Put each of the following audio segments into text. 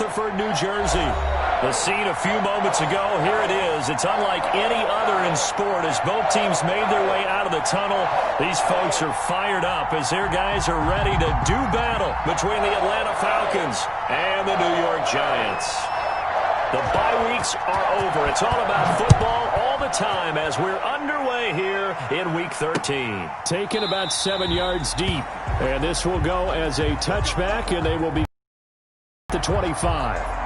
Rutherford, New Jersey. The scene a few moments ago, here it is. It's unlike any other in sport as both teams made their way out of the tunnel. These folks are fired up as their guys are ready to do battle between the Atlanta Falcons and the New York Giants. The bye weeks are over. It's all about football all the time as we're underway here in Week 13. Taken about 7 yards deep. And this will go as a touchback, and they will be at the 25.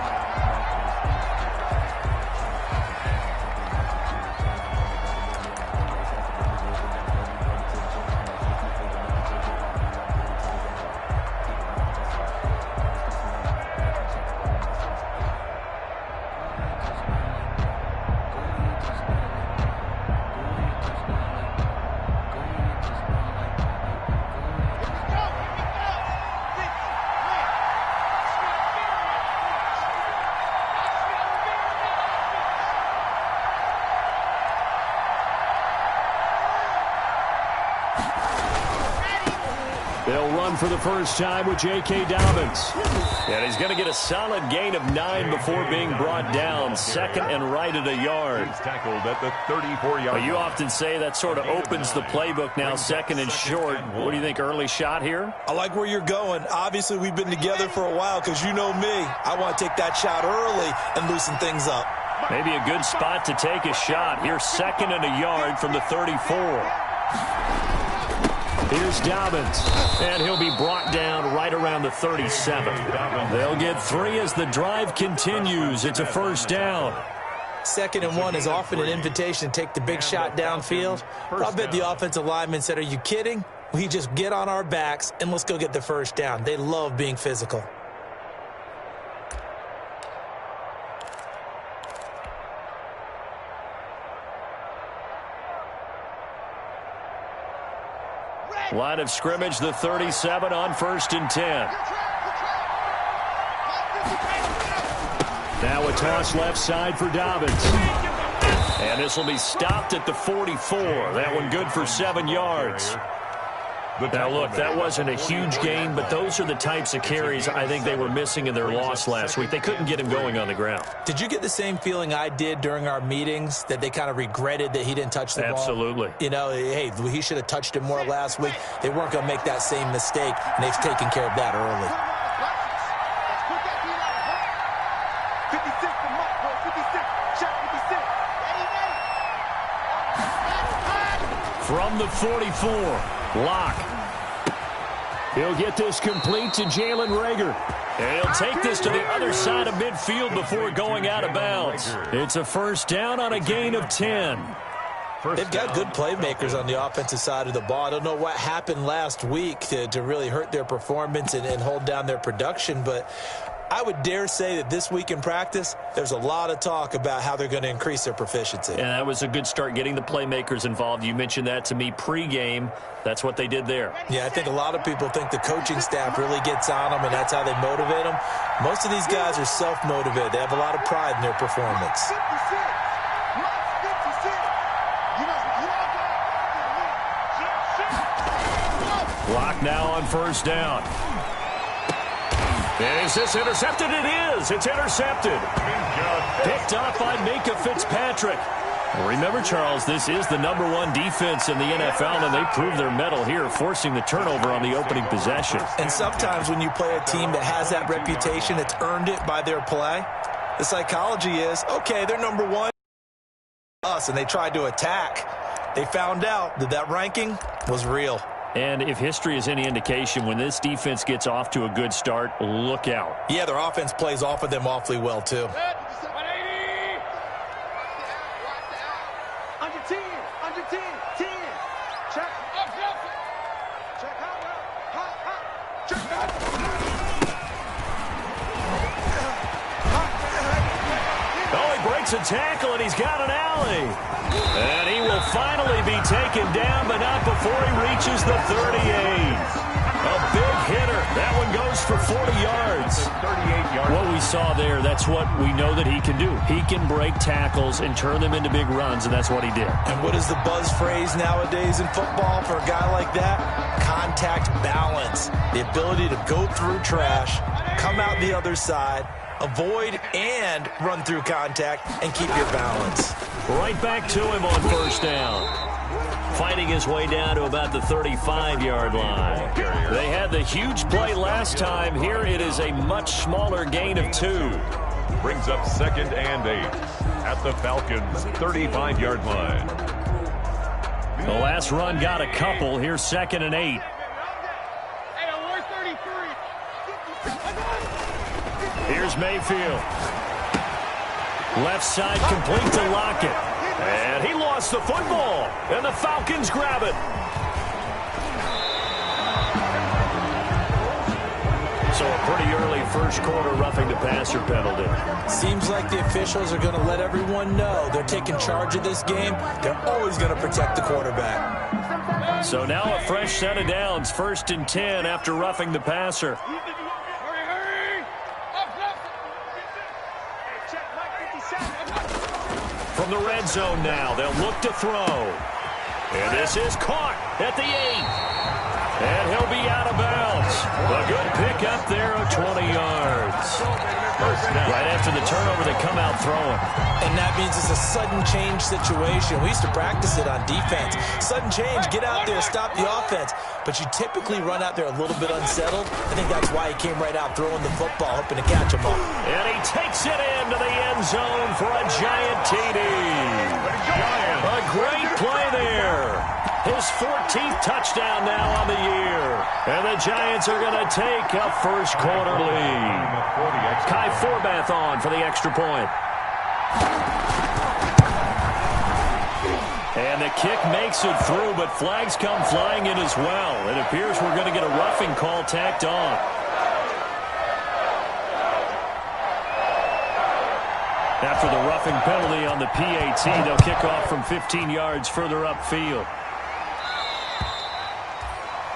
They'll run for the first time with J.K. Dobbins. And he's going to get a solid gain of 9 before being brought down. Second and right at a yard. He's tackled at the 34-yard line. You often say that sort of opens the playbook now, second and short. What do you think, early shot here? I like where you're going. Obviously, we've been together for a while because you know me. I want to take that shot early and loosen things up. Maybe a good spot to take a shot. Here's second and a yard from the 34. Here's Dobbins. And he'll be brought down right around the 37. They'll get 3 as the drive continues. It's a first down. 2nd and 1 is often an invitation to take the big shot downfield. But I bet the offensive lineman said, are you kidding? We just get on our backs and let's go get the first down. They love being physical. Line of scrimmage, the 37 on 1st and 10. Now a toss left side for Dobbins. And this will be stopped at the 44. That one good for 7 yards. Now, look, that wasn't a huge gain, but those are the types of carries I think they were missing in their loss last week. They couldn't get him going on the ground. Did you get the same feeling I did during our meetings, that they kind of regretted that he didn't touch the ball? Absolutely. You know, hey, he should have touched it more last week. They weren't going to make that same mistake, and they've taken care of that early. From the 44, Locke. He'll get this complete to Jalen Reagor. And he'll take this to the other side of midfield before going out of bounds. It's a first down on a gain of 10. They've got good playmakers on the offensive side of the ball. I don't know what happened last week to really hurt their performance and hold down their production, but I would dare say that this week in practice, there's a lot of talk about how they're going to increase their proficiency. And that was a good start, getting the playmakers involved. You mentioned that to me pregame. That's what they did there. Yeah, I think a lot of people think the coaching staff really gets on them, and that's how they motivate them. Most of these guys are self-motivated. They have a lot of pride in their performance. Clock now on first down. And is this intercepted? It is. It's intercepted. Picked up by Minka Fitzpatrick. Remember, Charles, this is the #1 defense in the NFL, and they proved their mettle here, forcing the turnover on the opening possession. And sometimes when you play a team that has that reputation, it's earned it by their play. The psychology is, okay, they're #1, us, and they tried to attack. They found out that that ranking was real. And if history is any indication, when this defense gets off to a good start, look out. Yeah, their offense plays off of them awfully well, too. A tackle, and he's got an alley. And he will finally be taken down, but not before he reaches the 38. A big hitter. That one goes for 40 yards. What we saw there, that's what we know that he can do. He can break tackles and turn them into big runs, and that's what he did. And what is the buzz phrase nowadays in football for a guy like that? Contact balance. The ability to go through trash, come out the other side, avoid and run through contact and keep your balance. Right back to him on first down. Fighting his way down to about the 35-yard line. They had the huge play last time. Here it is a much smaller gain of 2. Brings up 2nd and 8 at the Falcons' 35-yard line. The last run got a couple. Here's 2nd and 8. Here's Mayfield. Left side complete to Lockett. And he lost the football. And the Falcons grab it. So a pretty early first quarter roughing the passer penalty. Seems like the officials are going to let everyone know they're taking charge of this game. They're always going to protect the quarterback. So now a fresh set of downs. 1st and 10 after roughing the passer. From the red zone now, they'll look to throw. And this is caught at the 8. And he'll be out of bounds. A good pickup there of 20 yards. Right after the turnover, they come out throwing. And that means it's a sudden change situation. We used to practice it on defense. Sudden change, get out there, stop the offense. But you typically run out there a little bit unsettled. I think that's why he came right out throwing the football, hoping to catch him all. And he takes it into the end zone for a giant TD. A great play there. His 14th touchdown now on the year. And the Giants are going to take a first quarter lead. Kai Forbath on for the extra point. And the kick makes it through, but flags come flying in as well. It appears we're going to get a roughing call tacked on. After the roughing penalty on the PAT, they'll kick off from 15 yards further upfield.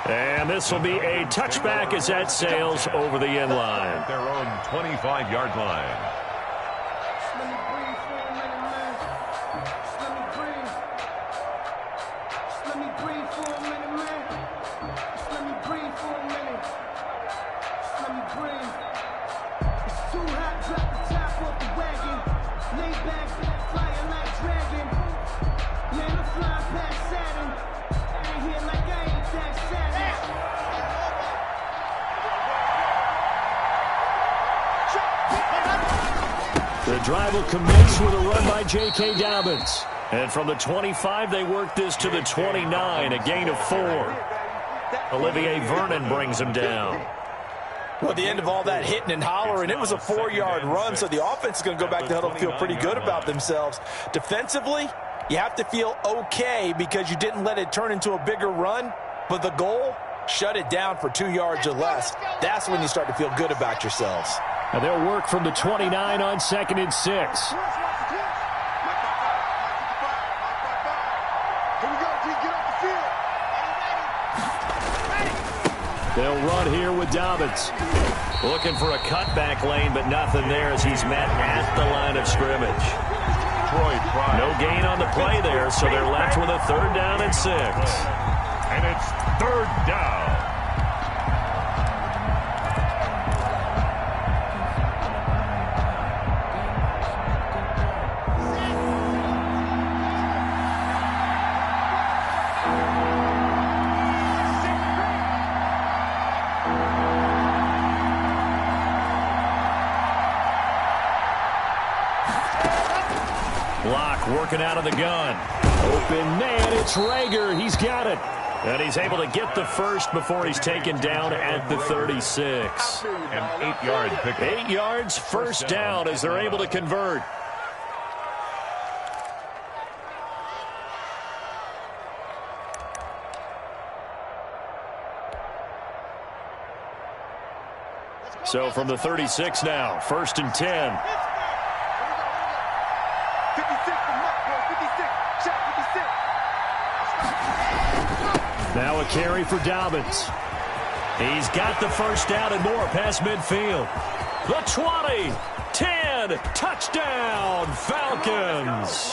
And this will be a touchback as that sails over the end line. Their own 25-yard line. The drive will commence with a run by J.K. Dobbins. And from the 25, they work this to the 29, a gain of 4. Olivier Vernon brings him down. Well, at the end of all that hitting and hollering, it was a 4-yard run, so the offense is going to go back to the huddle and feel pretty good about themselves. Defensively, you have to feel okay because you didn't let it turn into a bigger run, but the goal, shut it down for 2 yards or less. That's when you start to feel good about yourselves. And they'll work from the 29 on 2nd and 6. They'll run here with Dobbins. Looking for a cutback lane, but nothing there as he's met at the line of scrimmage. No gain on the play there, so they're left with a 3rd down and 6. And it's 3rd down. Working out of the gun. Open man, it's Rager. He's got it. And he's able to get the first before he's taken down at the 36. An 8-yard pickup. 8 yards, first down as they're able to convert. So from the 36 now, 1st and 10. Now a carry for Dobbins. He's got the first down and more past midfield. The 20, 10, touchdown, Falcons.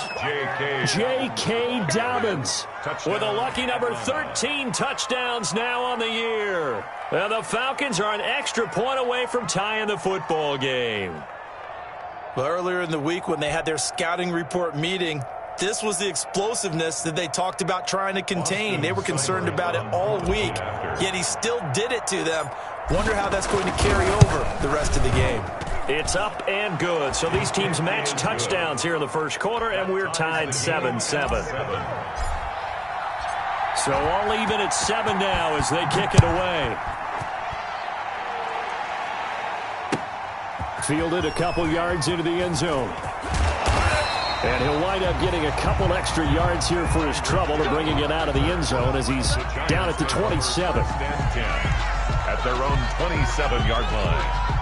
J.K. Dobbins with a lucky number 13 touchdowns now on the year. And the Falcons are an extra point away from tying the football game. Well, earlier in the week when they had their scouting report meeting, this was the explosiveness that they talked about trying to contain. They were concerned about it all week, yet he still did it to them. Wonder how that's going to carry over the rest of the game. It's up and good. So these teams match touchdowns here in the first quarter, and we're tied 7-7. So all even at 7 now as they kick it away. Fielded a couple yards into the end zone. And he'll wind up getting a couple extra yards here for his trouble to bringing it out of the end zone as he's down at the 27. At their own 27-yard line.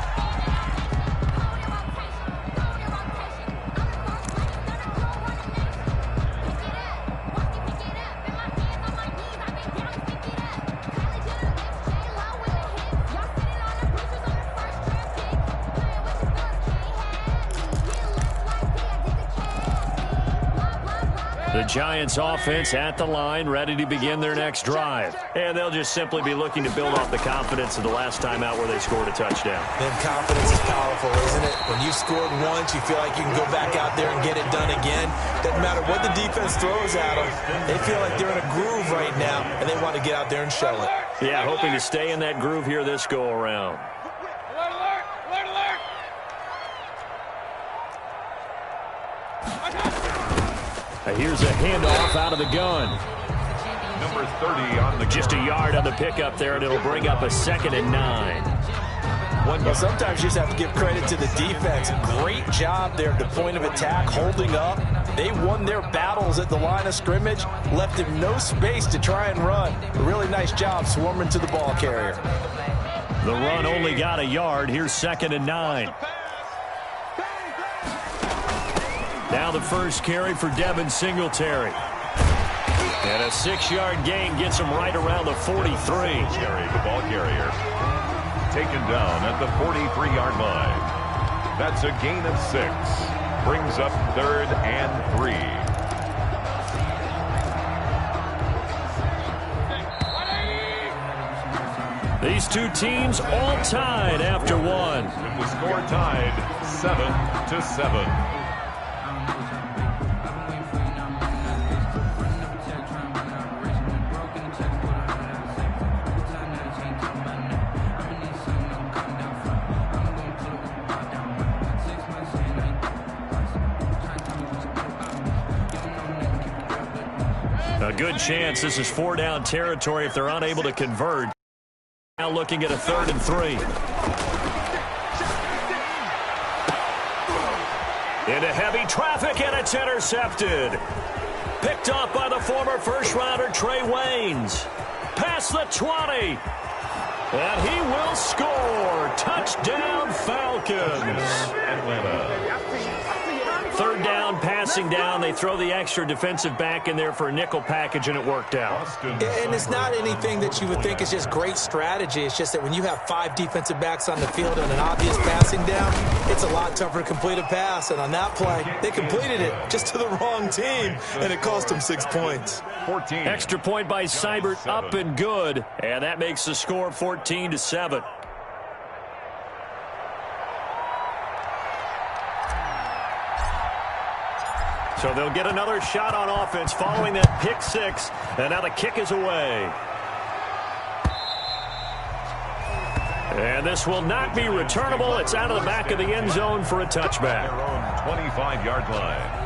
The Giants offense at the line, ready to begin their next drive. And they'll just simply be looking to build off the confidence of the last time out where they scored a touchdown. And confidence is powerful, isn't it? When you scored once, you feel like you can go back out there and get it done again. Doesn't matter what the defense throws at them. They feel like they're in a groove right now, and they want to get out there and show it. Yeah, hoping to stay in that groove here this go-around. Here's a handoff out of the gun. Number 30 on the Just a yard on the pickup there, and it'll bring up a 2nd and 9. Well, sometimes you just have to give credit to the defense. Great job there at the point of attack, holding up. They won their battles at the line of scrimmage, left him no space to try and run. A really nice job swarming to the ball carrier. The run only got a yard. Here's 2nd and 9. Now the first carry for Devin Singletary. And a 6-yard gain gets him right around the 43. Carry the ball carrier. Taken down at the 43-yard line. That's a gain of 6. Brings up 3rd and 3. These two teams all tied after one. With the score tied 7-7. A good chance this is 4-down territory if they're unable to convert. Now looking at a 3rd and 3. Into heavy traffic, and it's intercepted. Picked off by the former first-rounder Trey Waynes. Past the 20. And he will score. Touchdown, Falcons. Atlanta. 3rd down, passing down. They throw the extra defensive back in there for a nickel package, and it worked out. And it's not anything that you would think is just great strategy. It's just that when you have 5 defensive backs on the field and an obvious passing down, it's a lot tougher to complete a pass. And on that play, they completed it just to the wrong team, and it cost them 6 points. 14. Extra point by Seibert, up and good. And that makes the score 14-7. So they'll get another shot on offense following that pick 6. And now the kick is away. And this will not be returnable. It's out of the back of the end zone for a touchback. Their own 25-yard line.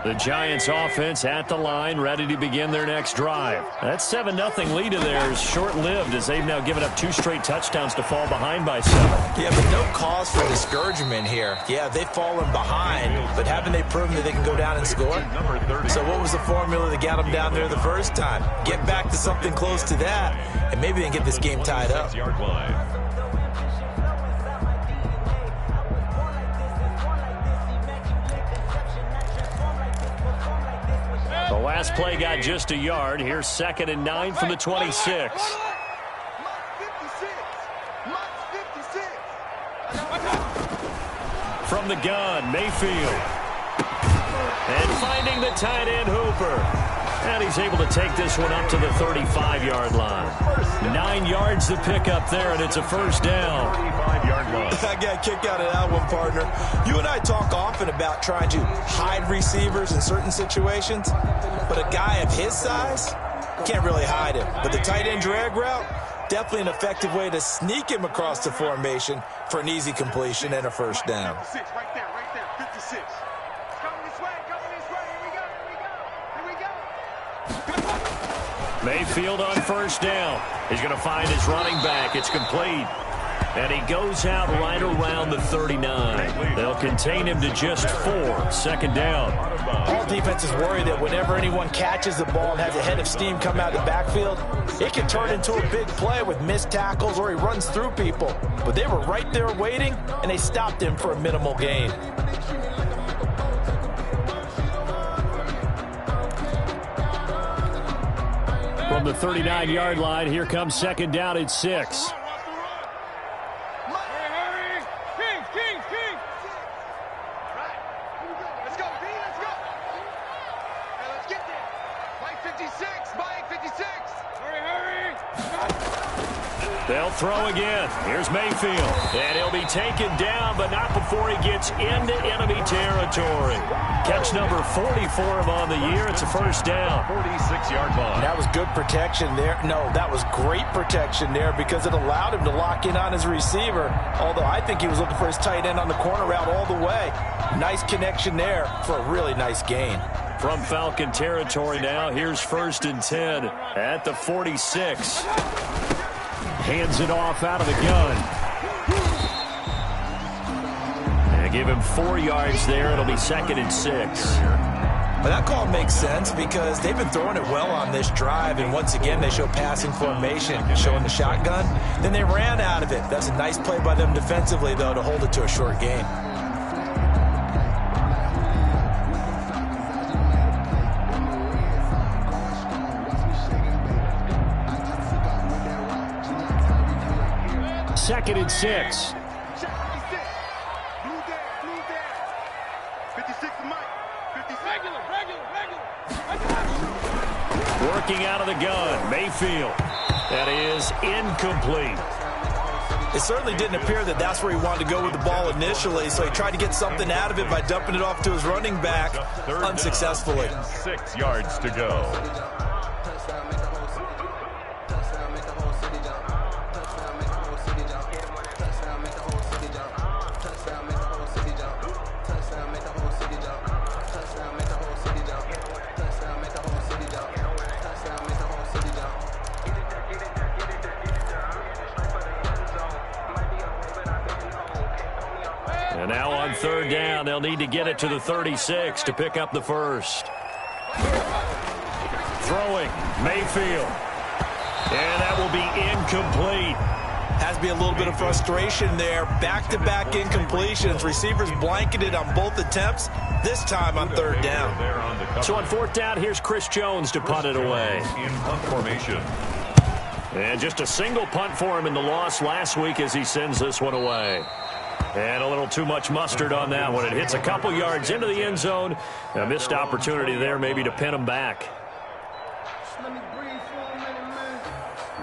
The Giants offense at the line, ready to begin their next drive. That 7-0 lead of theirs short-lived as they've now given up 2 straight touchdowns to fall behind by 7. Yeah, but no cause for discouragement here. Yeah, they've fallen behind, but haven't they proven that they can go down and score? So what was the formula that got them down there the first time? Get back to something close to that, and maybe they can get this game tied up. Yard line. The last play got just a yard. Here's 2nd and 9 from the 26. From the gun, Mayfield. And finding the tight end, Hooper. And he's able to take this one up to the 35-yard line. 9 yards to pick up there, and it's a first down. 35-yard line. I got kicked out of that one, partner. You and I talk often about trying to hide receivers in certain situations, but a guy of his size can't really hide him. But the tight end drag route, definitely an effective way to sneak him across the formation for an easy completion and a first down. 56, right there, 56. Coming this way, here we go. Mayfield on first down. He's going to find his running back. It's complete. And he goes out right around the 39. They'll contain him to just 4. Second down. All defenses worry that whenever anyone catches the ball and has a head of steam come out of the backfield, it can turn into a big play with missed tackles or he runs through people. But they were right there waiting, and they stopped him for a minimal gain. From the 39-yard line, here comes second down at 6. They'll throw again. Here's Mayfield. And he'll be taken down, but not before he gets into enemy territory. Catch number 44 on the year. It's a first down. 46-yard line. That was good protection there. No, that was great protection there because it allowed him to lock in on his receiver, although I think he was looking for his tight end on the corner route all the way. Nice connection there for a really nice gain. From Falcon territory now, here's 1st and 10 at the 46. Hands it off out of the gun. And give him 4 yards there. It'll be 2nd and 6. But that call makes sense because they've been throwing it well on this drive, and once again they show passing formation, showing the shotgun. Then they ran out of it. That's a nice play by them defensively, though, to hold it to a short gain. Second and 6. 56 Mike. 56. Regular. Working out of the gun, Mayfield. That is incomplete. It certainly didn't appear that that's where he wanted to go with the ball initially, so he tried to get something out of it by dumping it off to his running back unsuccessfully. 6 yards to go. And now on 3rd down, they'll need to get it to the 36 to pick up the first. Throwing, Mayfield. And that will be incomplete. Has to be a little bit of frustration there. Back-to-back incompletions. Receivers blanketed on both attempts, this time on 3rd down. So on 4th down, here's Chris Jones to punt it away. In punt formation. And just a single punt for him in the loss last week as he sends this one away. And a little too much mustard on that one. It hits a couple yards into the end zone. A missed opportunity there maybe to pin him back. Just let me breathe for a minute, man.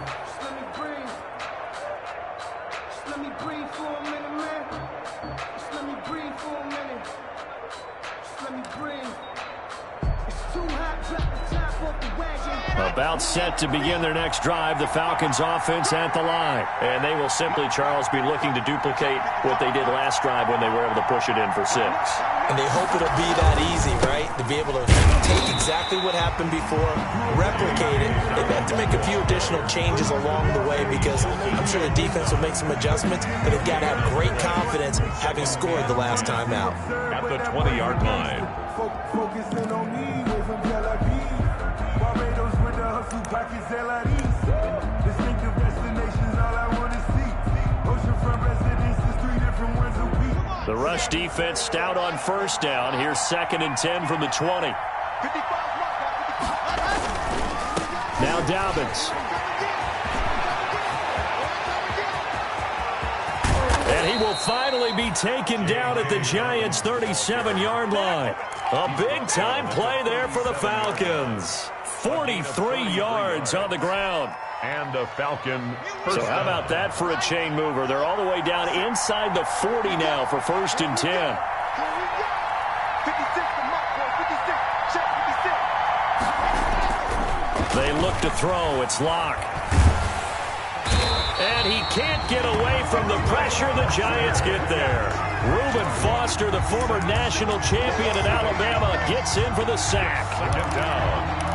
Just let me breathe. Just let me breathe for a minute, man. Just let me breathe for a minute. Just let me breathe. It's too hot, drop the top off the wagon. About set to begin their next drive, the Falcons offense at the line. And they will simply, Charles, be looking to duplicate what they did last drive when they were able to push it in for 6. And they hope it'll be that easy, right? To be able to take exactly what happened before, replicate it. They've had to make a few additional changes along the way because I'm sure the defense will make some adjustments, but they've got to have great confidence having scored the last time out. At the 20-yard line. Focusing on me with some Tel Aviv. Barbados with the hustle pockets, LIDs. Distinctive destinations, all I want to see. Oceanfront residences, 3 different ones a week. The rush defense stout on 1st down. Here's 2nd and 10 from the 20. Now Dobbins. And he will finally be taken down at the Giants' 37-yard line. A big-time play there for the Falcons. 43 yards on the ground. And a Falcon first So how down. about that for a chain mover? They're all the way down inside the 40 now for 1st and 10. 56, the mark, boy. 56. Check 56. They look to throw. It's Locke. And he can't get away from the pressure. The Giants get there. Reuben Foster, the former national champion at Alabama, gets in for the sack. 2nd down.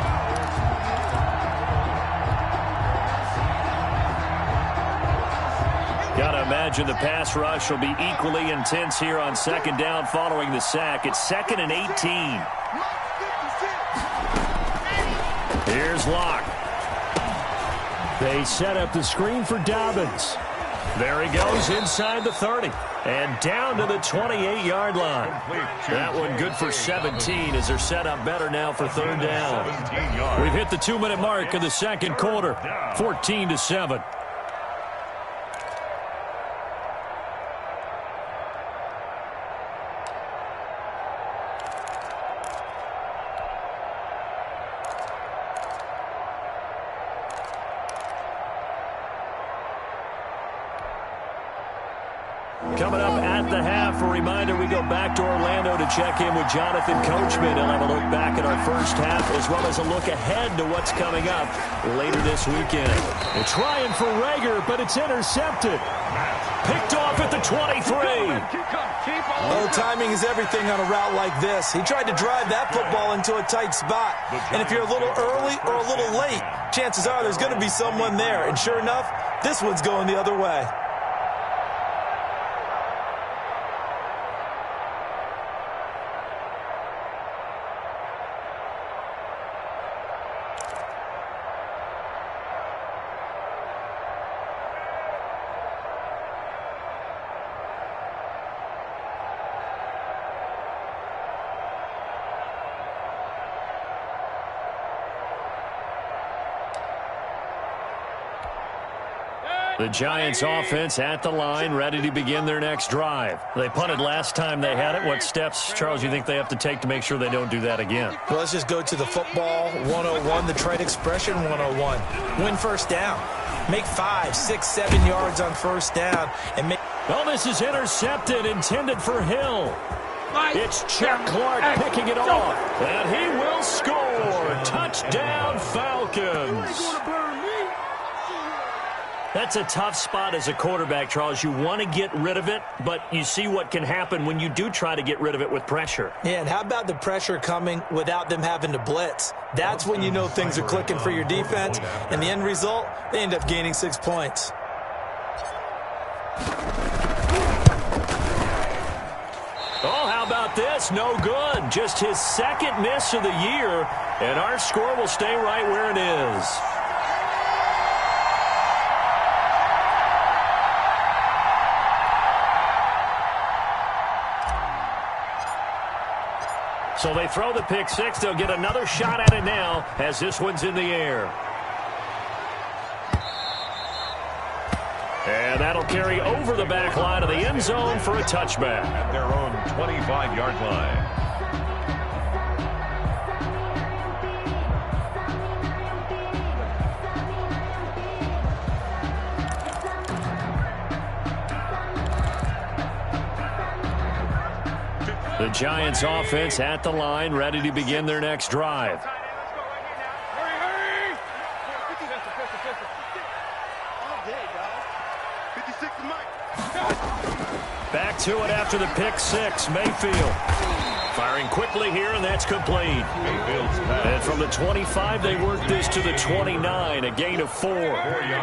Got to imagine the pass rush will be equally intense here on 2nd down following the sack. It's 2nd and 18. Here's Locke. They set up the screen for Dobbins. There he goes inside the 30 and down to the 28-yard line. That one good for 17 as they're set up better now for 3rd down. 17 yards. We've hit the 2-minute mark of the 2nd quarter, 14-7. Coming up at the half, a reminder, we go back to Orlando to check in with Jonathan Coachman and have a look back at our first half as well as a look ahead to what's coming up later this weekend. They're trying for Rager, but it's intercepted. Picked off at the 23. Oh, timing is everything on a route like this. He tried to drive that football into a tight spot. And if you're a little early or a little late, chances are there's going to be someone there. And sure enough, this one's going the other way. The Giants offense at the line, ready to begin their next drive. They punted last time they had it. What steps, Charles, you think they have to take to make sure they don't do that again? Well, let's just go to the football 101, the trade expression 101. Win 1st down. Make 5, 6, 7 yards on 1st down. And make. Well, this is intercepted, intended for Hill. It's Chuck Clark picking it off. And he will score. Touchdown, Falcons. That's a tough spot as a quarterback, Charles. You want to get rid of it, but you see what can happen when you do try to get rid of it with pressure. Yeah, and how about the pressure coming without them having to blitz? That's when you know things are clicking for your defense. And the end result, they end up gaining 6 points. Oh, how about this? No good. Just his 2nd miss of the year, and our score will stay right where it is. So they throw the pick 6. They'll get another shot at it now as this one's in the air. And that'll carry over the back line of the end zone for a touchback. At their own 25-yard line. The Giants offense at the line, ready to begin their next drive. Back to it after the pick 6, Mayfield. Firing quickly here, and that's complete. And from the 25, they work this to the 29, a gain of 4.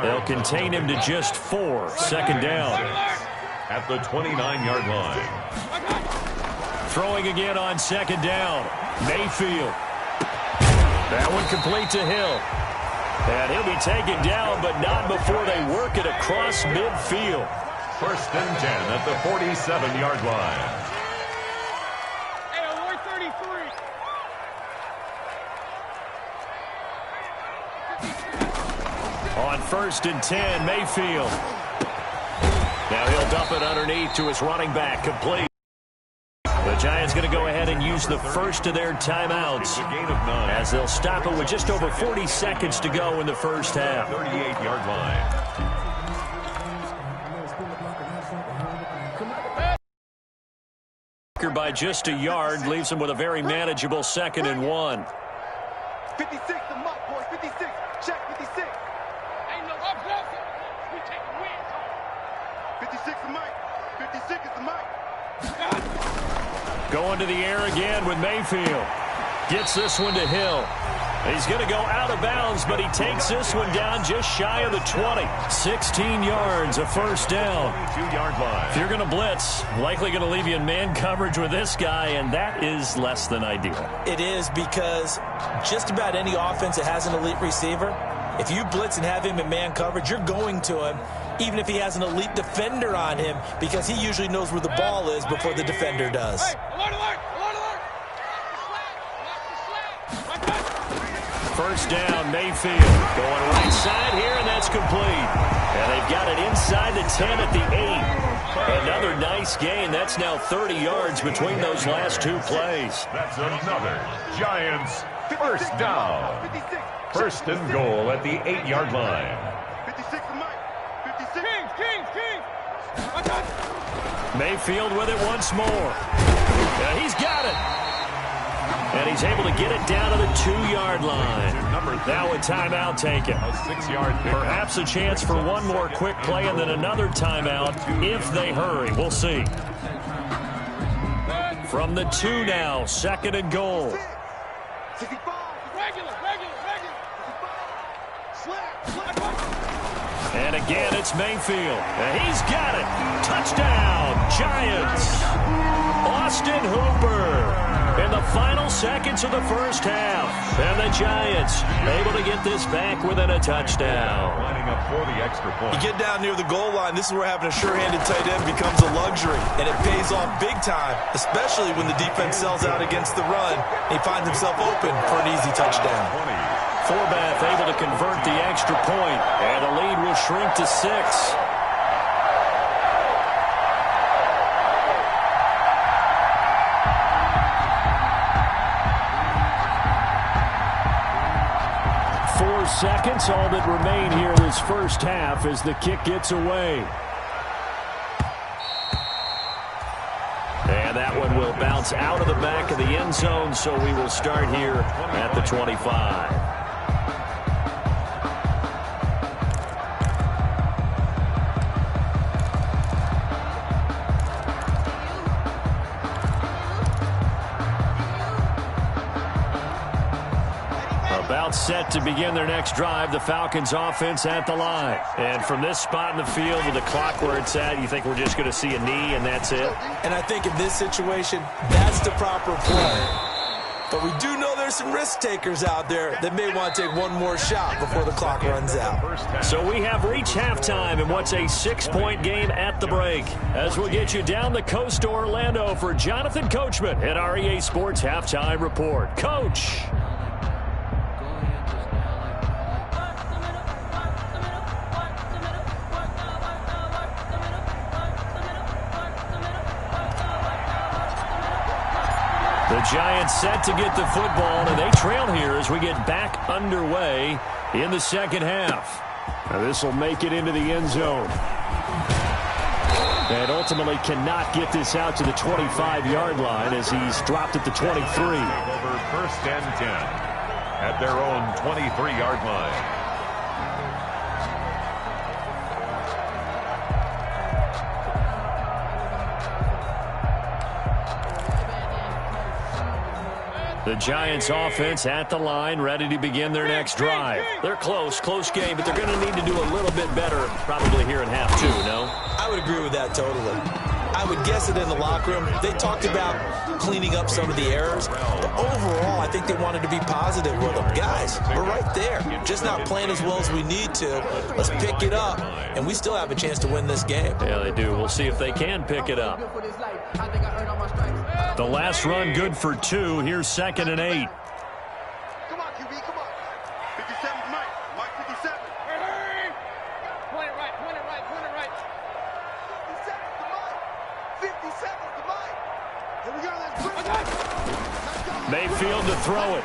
They'll contain him to just 4, 2nd down. At the 29-yard line. Throwing again on 2nd down. Mayfield. That one complete to Hill. And he'll be taken down, but not before they work it across midfield. 1st and 10 at the 47-yard line. Hey, we're 33. On 1st and 10, Mayfield. Now he'll dump it underneath to his running back, complete. The Giants going to go ahead and use use the first of their timeouts as they'll stop it with just over 40 seconds to go in the first half. 38-yard line. By just a yard, leaves them with a very manageable 2nd and 1. 56 the mark, boys. 56. Check 56. Ain't no up closer. We taking wins home. 56 the mic. 56 is the mic. Going to the air again with Mayfield. Gets this one to Hill. He's going to go out of bounds, but he takes this one down just shy of the 20. 16 yards, a first down. 22-yard line. If you're going to blitz, likely going to leave you in man coverage with this guy, and that is less than ideal. It is, because just about any offense that has an elite receiver, if you blitz and have him in man coverage, you're going to him, even if he has an elite defender on him, because he usually knows where the ball is before the defender does. Hey, alert, alert, alert, alert. First down, Mayfield. Going right side here, and that's complete. And they've got it inside the 10 at the 8. Another nice gain. That's now 30 yards between those last two plays. That's another Giants first down. 1st and goal at the 8-yard line. 56 the mic. 56. King. Mayfield with it once more. Yeah, he's got it. And he's able to get it down to the 2-yard line. Now a timeout taken. A 6-yard pickup. Perhaps a chance for one more quick play and then another timeout if they hurry. We'll see. From the 2 now, 2nd and goal. 65. Regular. And again, it's Mayfield. And he's got it. Touchdown, Giants. Austin Hooper in the final seconds of the first half. And the Giants able to get this back within a touchdown. Lining up for the extra point. You get down near the goal line, this is where having a sure-handed tight end becomes a luxury, and it pays off big time, especially when the defense sells out against the run, and he finds himself open for an easy touchdown. Forbath able to convert the extra point, and the lead will shrink to 6. Seconds, all that remain here in this first half as the kick gets away. And that one will bounce out of the back of the end zone, so we will start here at the 25. Set to begin their next drive, the Falcons offense at the line. And from this spot in the field with the clock where it's at, you think we're just going to see a knee and that's it? And I think in this situation, that's the proper play. But we do know there's some risk takers out there that may want to take one more shot before the clock runs out. So we have reached halftime in what's a 6-point game at the break. As we'll get you down the coast to Orlando for Jonathan Coachman at our EA Sports Halftime Report. Coach. The Giants set to get the football, and they trail here as we get back underway in the second half. Now this will make it into the end zone. And ultimately cannot get this out to the 25-yard line as he's dropped at the 23. Over 1st and 10 at their own 23-yard line. The Giants offense at the line, ready to begin their next drive. They're close game, but they're going to need to do a little bit better probably here in half 2, no? I would agree with that totally. I would guess that in the locker room, they talked about cleaning up some of the errors, but overall, I think they wanted to be positive with them. Guys, we're right there. Just not playing as well as we need to. Let's pick it up, and we still have a chance to win this game. Yeah, they do. We'll see if they can pick it up. The last run good for 2. Here's 2nd and 8. Come on, QB, come on. 57's Mike. Mike 57. Hey! Point it right. 57's the Mike. 57's the Mike. Here we go, let's bring it. Mayfield to throw it.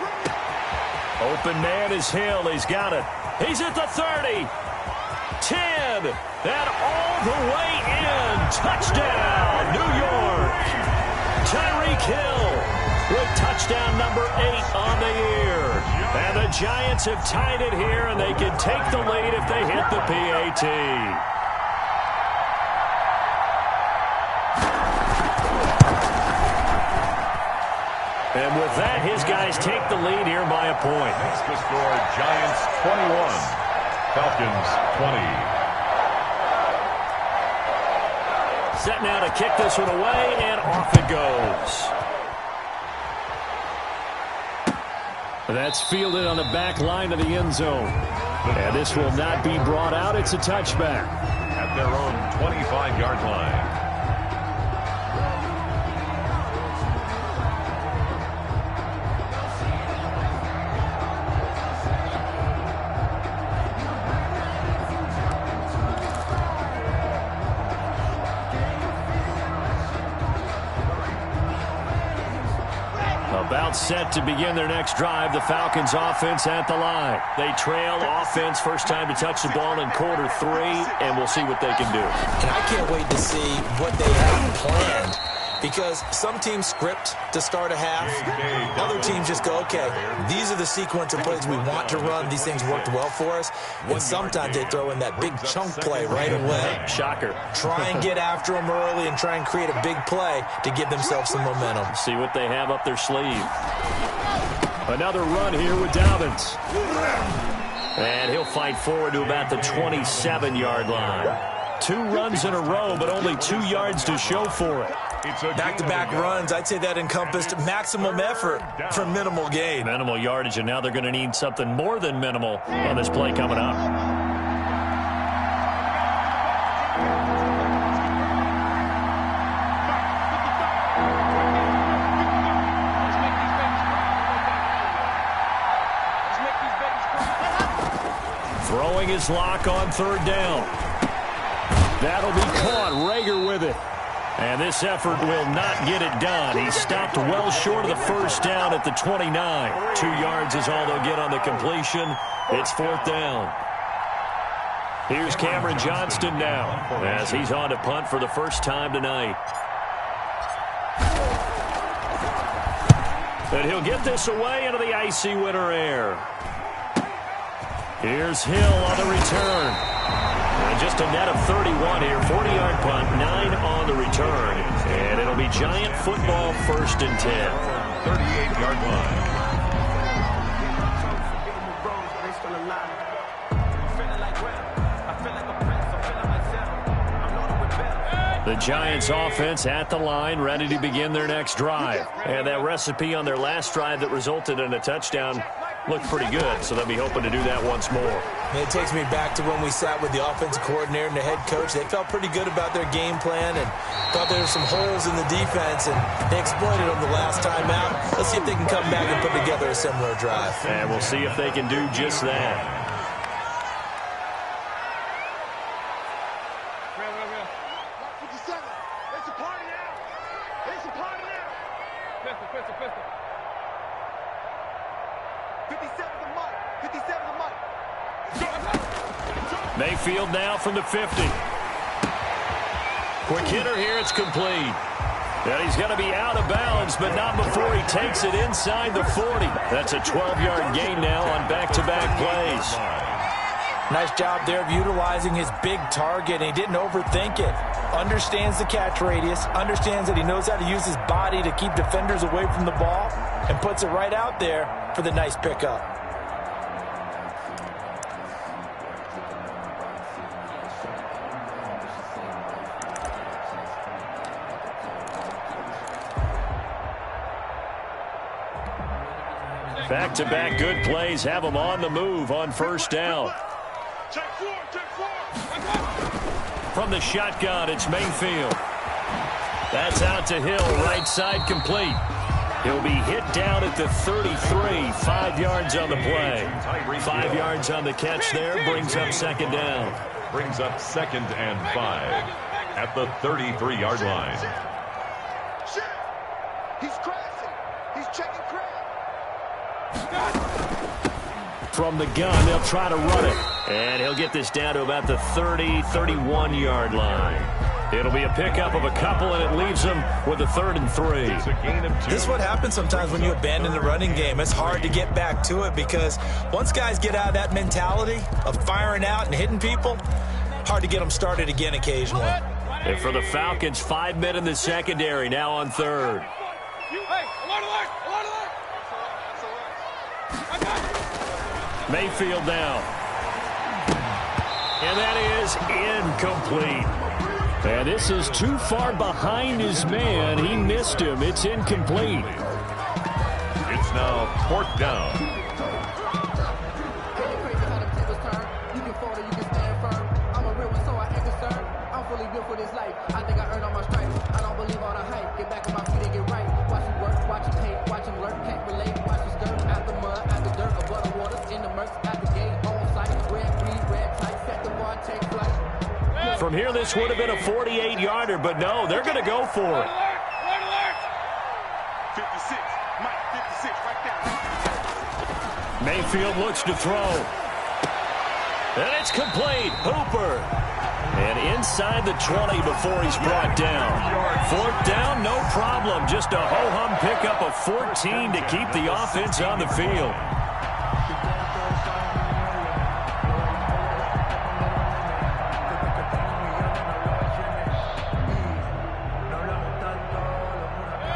Open man is Hill. He's got it. He's at the 30. 10. And all the way in. Touchdown, New York. Tyreek Hill with touchdown number 8 on the year. And the Giants have tied it here, and they can take the lead if they hit the PAT. And with that, his guys take the lead here by a point. Makes the score Giants 21, Falcons 20. Set now to kick this one away, and off it goes. That's fielded on the back line of the end zone. And this will not be brought out. It's a touchback. At their own 25-yard line. About set to begin their next drive. The Falcons offense at the line. They trail offense. First time to touch the ball in quarter 3, and we'll see what they can do. And I can't wait to see what they have planned, because some teams script to start a half. Other teams just go, okay, these are the sequence of plays we want to run. These things worked well for us. And sometimes they throw in that big chunk play right away. Shocker. Try and get after them early and try and create a big play to give themselves some momentum. See what they have up their sleeve. Another run here with Dobbins. And he'll fight forward to about the 27-yard line. 2 runs in a row, but only 2 yards to show for it. Back-to-back runs, I'd say that encompassed maximum effort for minimal gain. Minimal yardage, and now they're going to need something more than minimal on this play coming up. Throwing his lock on 3rd down. That'll be caught. Rager with it. And this effort will not get it done. He stopped well short of the first down at the 29. 2 yards is all they'll get on the completion. It's 4th down. Here's Cameron Johnston now as he's on to punt for the first time tonight. And he'll get this away into the icy winter air. Here's Hill on the return. And just a net of 31 here. 40-yard punt, 9 on the return. And it'll be Giant football 1st and 10. 38-yard line. The Giants offense at the line, ready to begin their next drive. And that recipe on their last drive that resulted in a touchdown looked pretty good, so they'll be hoping to do that once more. It takes me back to when we sat with the offensive coordinator and the head coach. They felt pretty good about their game plan and thought there were some holes in the defense, and they exploited them the last time out. Let's see if they can come back and put together a similar drive. And we'll see if they can do just that. Mayfield now from the 50. Quick hitter here, it's complete. And he's going to be out of bounds, but not before he takes it inside the 40. That's a 12-yard gain now on back-to-back plays. Nice job there of utilizing his big target, and he didn't overthink it. Understands the catch radius, understands that he knows how to use his body to keep defenders away from the ball, and puts it right out there for the nice pickup. Back-to-back good plays have him on the move on 1st down. From the shotgun, it's Mayfield. That's out to Hill, right side complete. He'll be hit down at the 33, 5 yards on the play. 5 yards on the catch there, brings up 2nd down. Brings up 2nd and 5 at the 33-yard line. He's crashing. He's checking crash. From the gun, they'll try to run it. And he'll get this down to about the 30, 31-yard line. It'll be a pickup of a couple, and it leaves them with a 3rd and 3. This is what happens sometimes when you abandon the running game. It's hard to get back to it because once guys get out of that mentality of firing out and hitting people, hard to get them started again occasionally. And for the Falcons, 5 men in the secondary, now on 3rd. Mayfield down. And that is incomplete. And this is too far behind his man. He missed him. It's incomplete. It's now 4th down. I think I earned all my stripes. I don't believe all the hype. Get back on my feet and get right. Watch him work, watch him hate, watch him lurk, can't relate. Watch him skirt out the mud, out the dirt, above the waters, in the murks, at the gate, on site. Red, green, red, tight, set the bar, take flight. From here, this would have been a 48-yarder, but no, they're going to go for it. 56, Mike, 56, right there. Mayfield looks to throw. And it's complete. Hooper. And inside the 20 before he's brought down. 4th down, no problem. Just a ho-hum pickup of 14 to keep the offense on the field.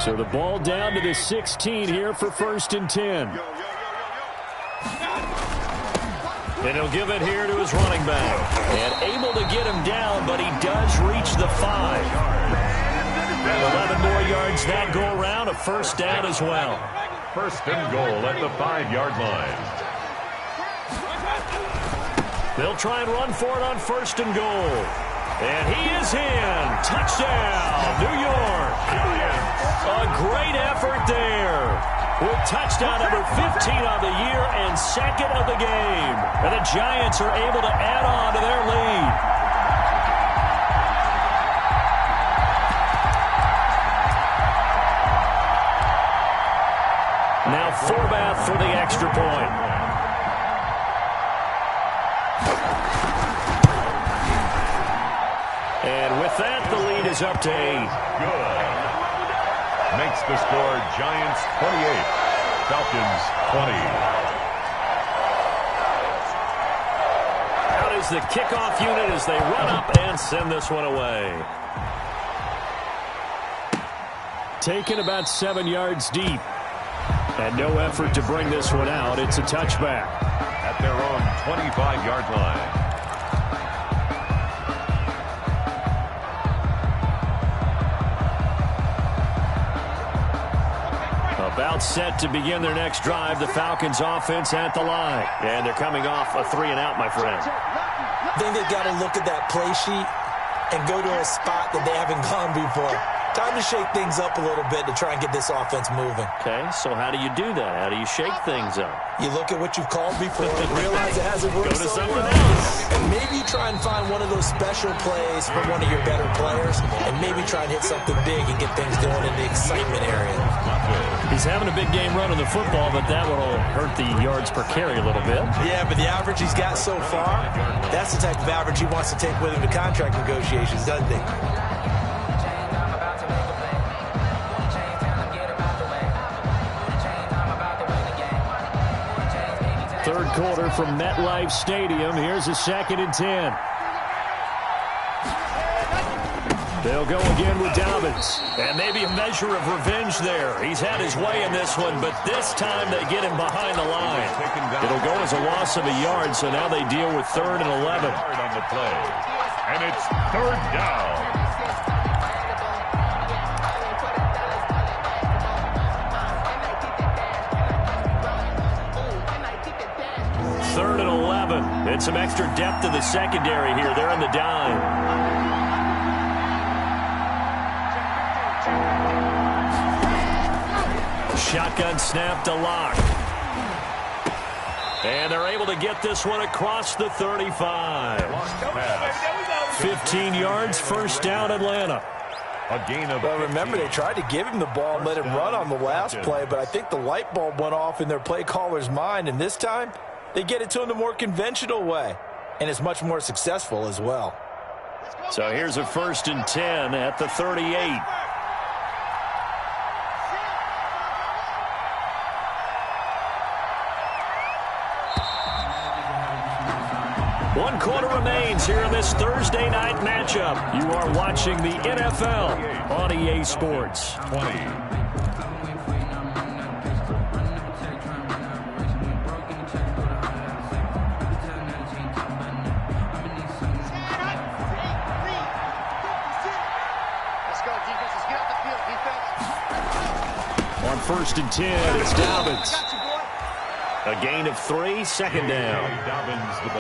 So the ball down to the 16 here for 1st and 10. And he'll give it here to his running back. And able to get him down, but he does reach the 5. 11 more yards that go around, a 1st down as well. 1st and goal at the 5-yard line. They'll try and run for it on 1st and goal. And he is in. Touchdown, New York. A great effort there. With touchdown number 15 on the year and 2nd of the game. And the Giants are able to add on to their lead. Now Forbath for the extra point. And with that, the lead is up to 8. Good. Makes the score Giants 28, Falcons 20. Out is the kickoff unit as they run up and send this one away. Taken about 7 yards deep. And no effort to bring this one out. It's a touchback. At their own 25-yard line. About set to begin their next drive. The Falcons offense at the line. And they're coming off a 3-and-out, my friend. I think they've got to look at that play sheet and go to a spot that they haven't gone before. Time to shake things up a little bit to try and get this offense moving. Okay, so how do you do that? How do you shake things up? You look at what you've called before and realize it hasn't worked. Go to somewhere something else. And maybe try and find one of those special plays from one of your better players and maybe try and hit something big and get things going in the excitement area. He's having a big game running the football, but that will hurt the yards per carry a little bit. Yeah, but the average he's got so far, that's the type of average he wants to take with him to contract negotiations, doesn't he? Third quarter from MetLife Stadium. Here's a 2nd and 10. They'll go again with Dobbins. And maybe a measure of revenge there. He's had his way in this one, but this time they get him behind the line. It'll go as a loss of a yard, so now they deal with 3rd and 11. On the play. And it's 3rd down. Third and 11. And some extra depth to the secondary here. They're in the dime. Shotgun snap to Locke. And they're able to get this one across the 35. 15 yards, 1st down Atlanta. A gain of Well, remember, they tried to give him the ball and let him run on the last play, but I think the light bulb went off in their play caller's mind, and this time they get it to him the more conventional way, and it's much more successful as well. So here's a 1st and 10 at the 38. One quarter remains here in this Thursday night matchup. You are watching the NFL on EA Sports. 20. On 1st and 10, it's Dobbins. A gain of 3, 2nd down.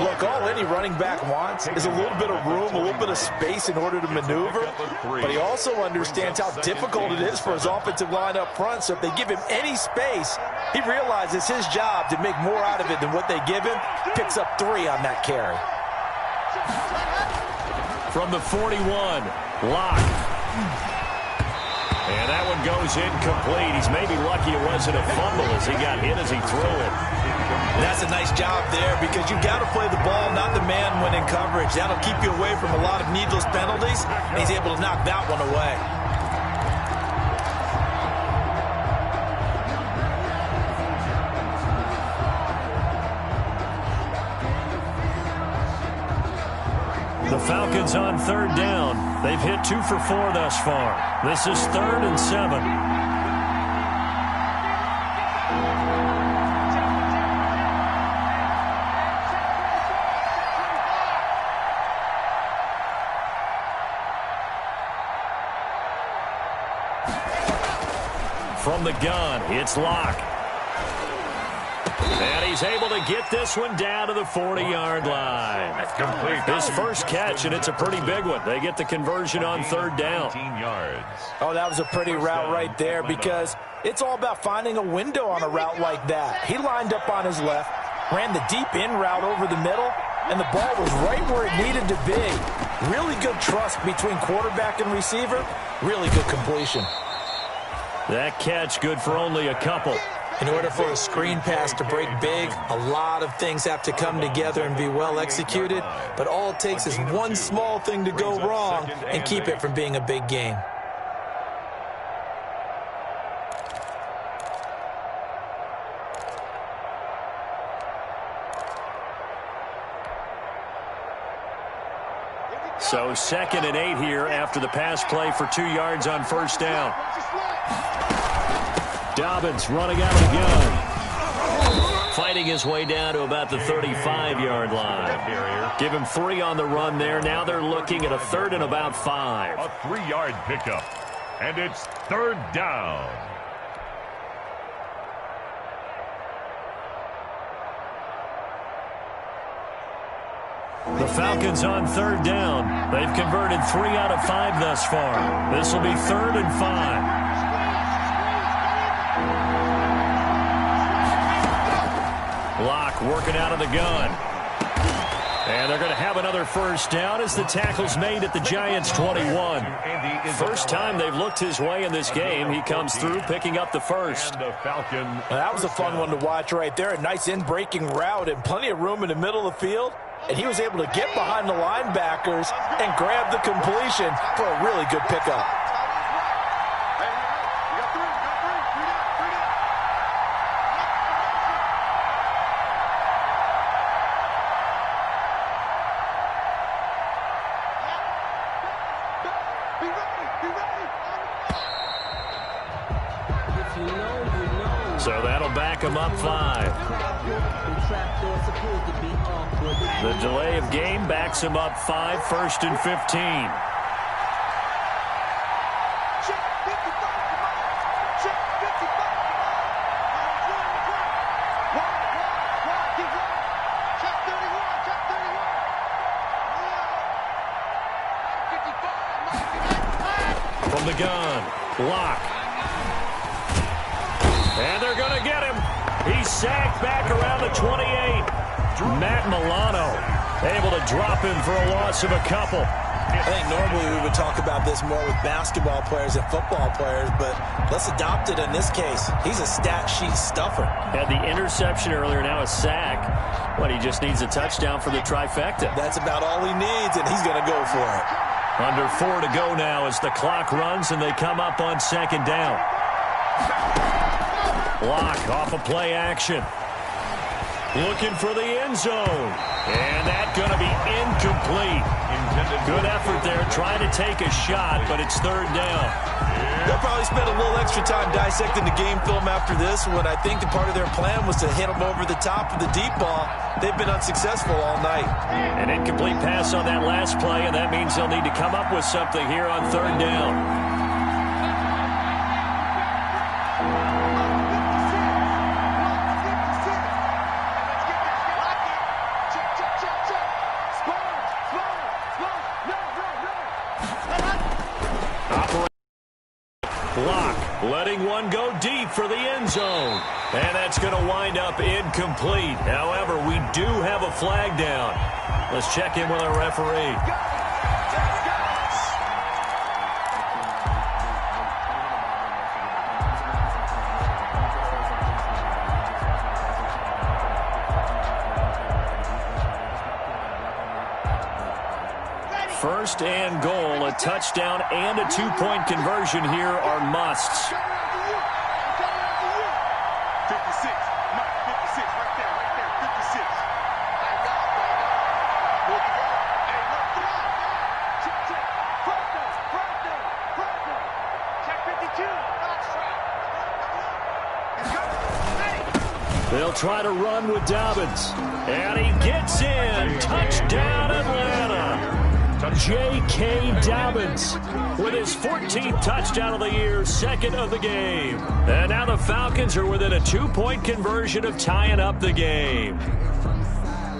Look, all any running back wants is a little bit of room, a little bit of space in order to maneuver, but he also understands how difficult it is for his offensive line up front, so if they give him any space, he realizes his job to make more out of it than what they give him, picks up 3 on that carry. From the 41, Locke. And that one goes incomplete. He's maybe lucky it wasn't a fumble as he got hit as he threw it. That's a nice job there because you've got to play the ball, not the man when in coverage. That'll keep you away from a lot of needless penalties, and he's able to knock that one away. The Falcons on 3rd down. They've hit 2 for 4 thus far. This is 3rd and 7. From the gun, it's Locke. And he's able to get this one down to the 40-yard line. That's complete. His first catch, and it's a pretty big one. They get the conversion on 3rd down. 18 yards. Oh, that was a pretty route right there because it's all about finding a window on a route like that. He lined up on his left, ran the deep in route over the middle, and the ball was right where it needed to be. Really good trust between quarterback and receiver. Really good completion. That catch good for only a couple. In order for a screen pass to break big, a lot of things have to come together and be well executed, but all it takes is one small thing to go wrong and keep it from being a big game. So 2nd and 8 here after the pass play for 2 yards on 1st down. Dobbins running out of the gun. Fighting his way down to about the 35-yard line. Give him 3 on the run there. Now they're looking at a 3rd and about 5. A 3-yard pickup. And it's 3rd down. The Falcons on 3rd down. They've converted 3 out of 5 thus far. This will be 3rd and 5. Locke working out of the gun. And they're going to have another 1st down as the tackle's made at the Giants' 21. First time they've looked his way in this game. He comes through picking up the 1st. That was a fun one to watch right there. A nice in-breaking route and plenty of room in the middle of the field. And he was able to get behind the linebackers and grab the completion for a really good pickup. So that'll back him up 5. The delay of game backs him up 5, 1st and 15. From the gun, Locke. And they're going to get him. He's sacked back around the 28. Matt Milano able to drop him for a loss of a couple. I think normally we would talk about this more with basketball players and football players, but let's adopt it in this case. He's a stat sheet stuffer. Had the interception earlier, now a sack. But he just needs a touchdown for the trifecta. That's about all he needs, and he's going to go for it. Under 4 to go now as the clock runs and they come up on second down. Block off a play action. Looking for the end zone. And that's going to be incomplete. Good effort there trying to take a shot, but it's third down. They'll probably spend a little extra time dissecting the game film after this when I think the part of their plan was to hit them over the top of the deep ball. They've been unsuccessful all night. An incomplete pass on that last play, and that means they'll need to come up with something here on third down. Block, letting one go deep for the end zone. And that's going to wind up incomplete. However, we do have a flag down. Let's check in with our referee. First and goal, a touchdown and a two-point conversion here are musts. 56, Mike, 56, right there, 56. Check 52. They'll try to run with Dobbins. And he gets in. Touchdown, Atlanta. J.K. Dobbins with his 14th touchdown of the year, second of the game. And now the Falcons are within a two-point conversion of tying up the game.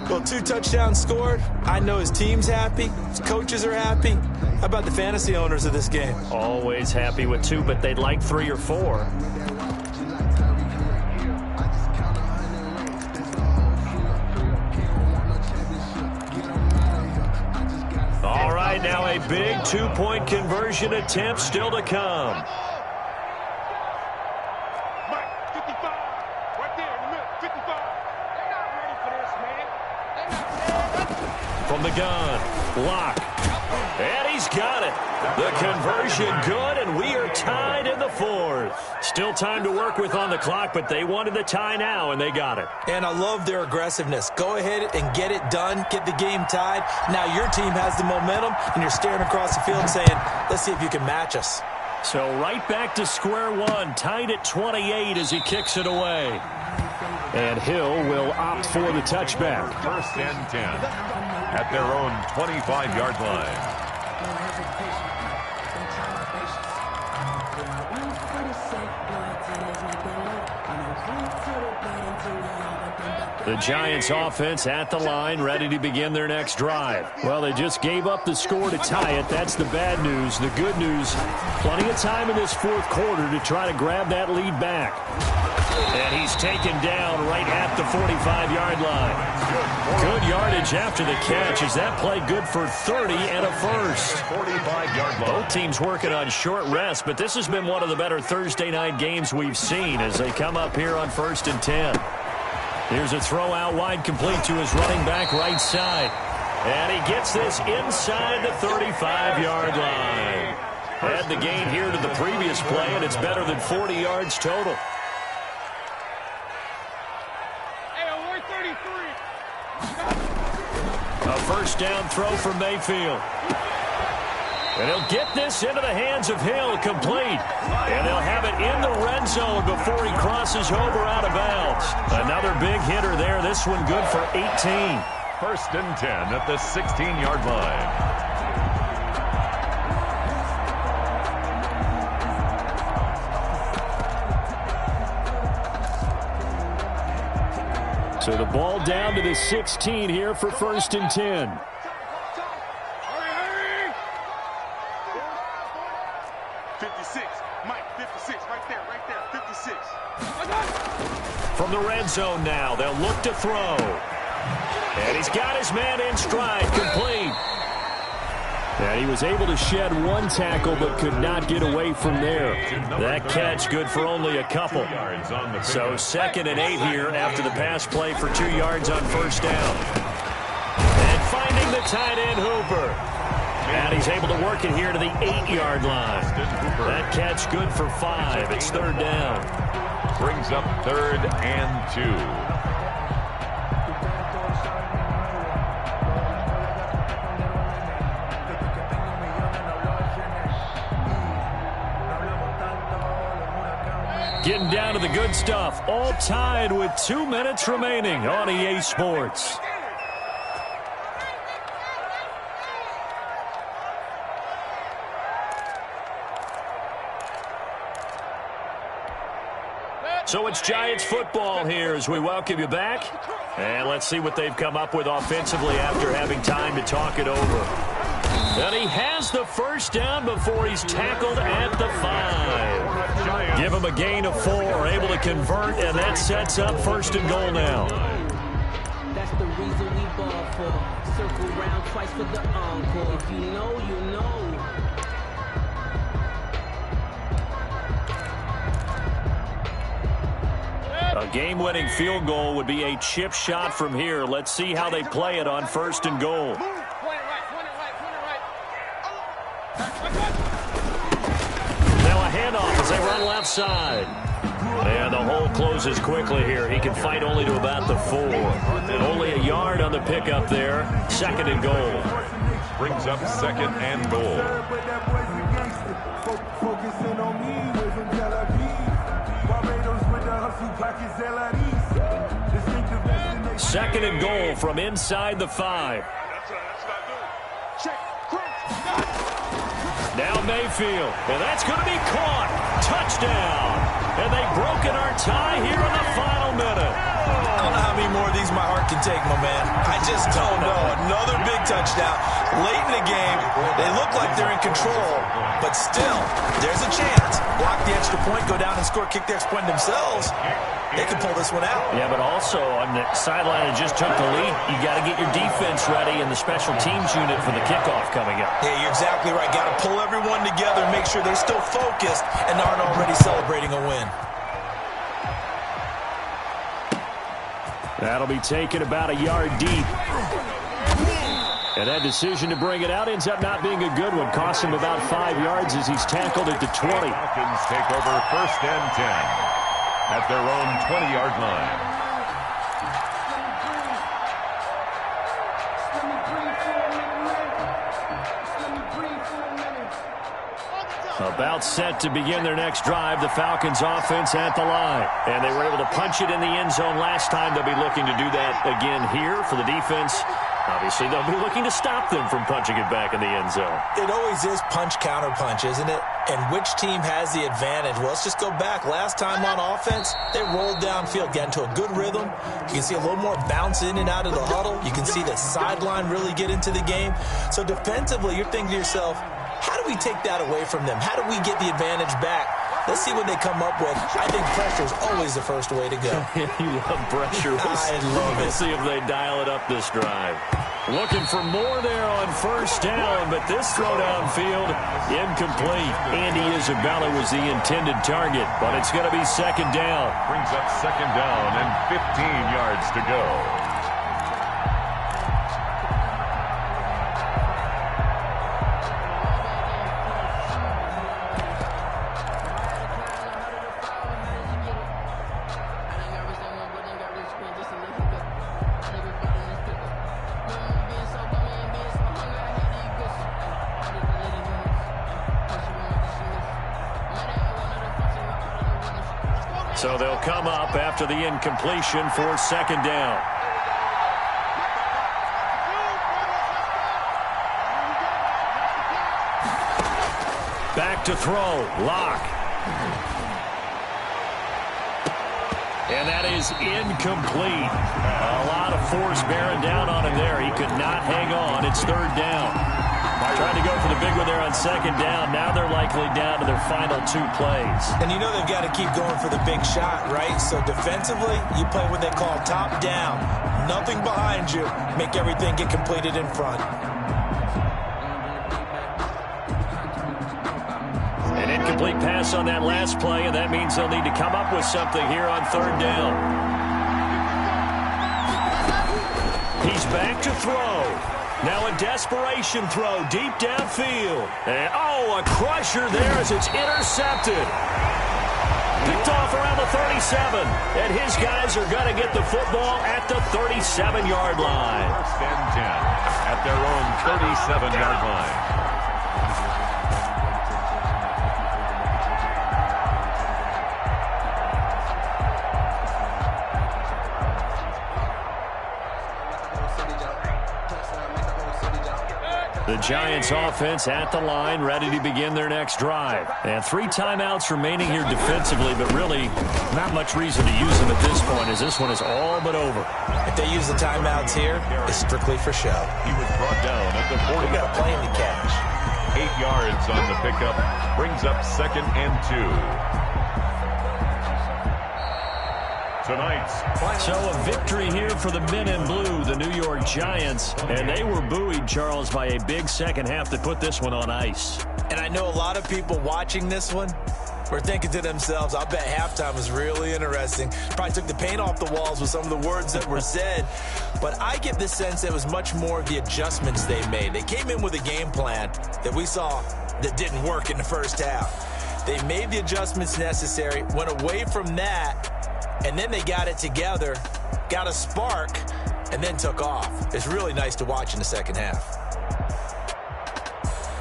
Well, 2 touchdowns scored. I know his team's happy. His coaches are happy. How about the fantasy owners of this game? Always happy with 2, but they'd like 3 or 4. All right, now a big two-point conversion attempt still to come. Mike, 55, right there in the middle, 55. They're not ready for this, man. They're not. From the gun, block, and he's got it. The conversion good, and we are tied in the 4th. Still time to work with on the clock, but they wanted the tie now, and they got it. And I love their aggressiveness. Go ahead and get it done. Get the game tied. Now your team has the momentum, and you're staring across the field saying, let's see if you can match us. So right back to square one, tied at 28 as he kicks it away. And Hill will opt for the touchback. First and 10 at their own 25-yard line. The Giants offense at the line, ready to begin their next drive. Well, they just gave up the score to tie it. That's the bad news. The good news, plenty of time in this 4th quarter to try to grab that lead back. And he's taken down right at the 45-yard line. Good yardage after the catch. Is that play good for 30 and a first? 45-yard line. Both teams working on short rest, but this has been one of the better Thursday night games we've seen as they come up here on 1st and 10. Here's a throw out wide complete to his running back right side. And he gets this inside the 35-yard line. Had the gain here to the previous play, and it's better than 40 yards total. A first down throw from Mayfield. And he'll get this into the hands of Hill, complete. And they'll have it in the red zone before he crosses over out of bounds. Another big hitter there. This one good for 18. First and 10 at the 16-yard line. So the ball down to the 16 here for 1st and 10. From the red zone now, they'll look to throw. And he's got his man in stride, complete. And he was able to shed one tackle but could not get away from there. That catch good for only a couple. So 2nd and 8 here after the pass play for 2 yards on first down. And finding the tight end Hooper. And he's able to work it here to the 8-yard line. That catch good for 5. It's 3rd down. Brings up 3rd and 2. Getting down to the good stuff. All tied with 2 minutes remaining on EA Sports. So it's Giants football here as we welcome you back. And let's see what they've come up with offensively after having time to talk it over. And he has the first down before he's tackled at the 5. Give him a gain of 4, able to convert, and that sets up 1st and goal now. That's the reason we ball for. Circle round twice for the encore. If you know, you know. A game-winning field goal would be a chip shot from here. Let's see how they play it on 1st and goal. Now a handoff as they run left side. And the hole closes quickly here. He can fight only to about the 4. Only a yard on the pickup there. 2nd and goal. Brings up 2nd and goal. 2nd and goal from inside the 5. Now Mayfield, and that's going to be caught. Touchdown. And they've broken our tie here in the final minute. I don't know how many more of these my heart can take, my man. I just don't know. Another big touchdown. Late in the game, they look like they're in control, but still, there's a chance. Block the extra point, go down and score, kick the extra point themselves. They can pull this one out. Yeah, but also on the sideline that just took the lead, you got to get your defense ready and the special teams unit for the kickoff coming up. Yeah, you're exactly right. Got to pull everyone together, make sure they're still focused and aren't already celebrating a win. That'll be taken about a yard deep. And that decision to bring it out ends up not being a good one. Costs him about 5 yards as he's tackled at the 20. Falcons take over 1st and 10 at their own 20-yard line. About set to begin their next drive, the Falcons offense at the line. And they were able to punch it in the end zone last time. They'll be looking to do that again here for the defense. Obviously, they'll be looking to stop them from punching it back in the end zone. It always is punch, counter punch, isn't it? And which team has the advantage? Well, let's just go back. Last time on offense, they rolled downfield, got into a good rhythm. You can see a little more bounce in and out of the huddle. You can see the sideline really get into the game. So defensively, you're thinking to yourself, how do we take that away from them? How do we get the advantage back? Let's see what they come up with. I think pressure is always the first way to go. You love pressure. I love it. We'll see if they dial it up this drive. Looking for more there on first down, but this throw downfield, incomplete. Andy Isabella was the intended target, but it's going to be 2nd down. Brings up 2nd down and 15 yards to go. So they'll come up after the incompletion for 2nd down. Back to throw. Lock. And that is incomplete. A lot of force bearing down on him there. He could not hang on. It's 3rd down. Trying to go for the big one there on 2nd down. Now they're likely down to their final 2 plays. And you know they've got to keep going for the big shot, right? So defensively, you play what they call top down. nothing behind you. Make everything get completed in front. An incomplete pass on that last play, and that means they'll need to come up with something here on third down. He's back to throw. Now a desperation throw deep downfield. And, a crusher there as it's intercepted. Picked off around the 37. And his guys are going to get the football at the 37-yard line. First and 10 at their own 37-yard line. The Giants offense at the line, ready to begin their next drive. And 3 timeouts remaining here defensively, but really not much reason to use them at this point, as this one is all but over. If they use the timeouts here, it's strictly for show. He was brought down at the 40. We got a play in the cash. 8 yards on the pickup, brings up 2nd and 2. So a victory here for the men in blue, the New York Giants, and they were buoyed, Charles, by a big second half that put this one on ice. And I know a lot of people watching this one were thinking to themselves, I bet halftime was really interesting. Probably took the paint off the walls with some of the words that were said. But I get the sense that it was much more of the adjustments they made. They came in with a game plan that we saw that didn't work in the first half. They made the adjustments necessary, went away from that, and then they got it together, got a spark, and then took off. It's really nice to watch in the second half.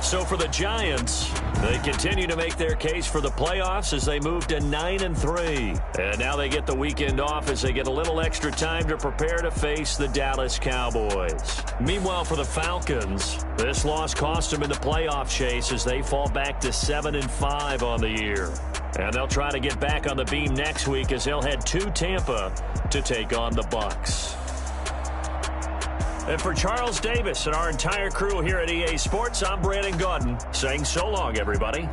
So for the Giants, they continue to make their case for the playoffs as they move to 9-3. And now they get the weekend off as they get a little extra time to prepare to face the Dallas Cowboys. Meanwhile, for the Falcons, this loss cost them in the playoff chase as they fall back to 7-5 on the year. And they'll try to get back on the beam next week as they'll head to Tampa to take on the Bucs. And for Charles Davis and our entire crew here at EA Sports, I'm Brandon Gaudin saying so long, everybody.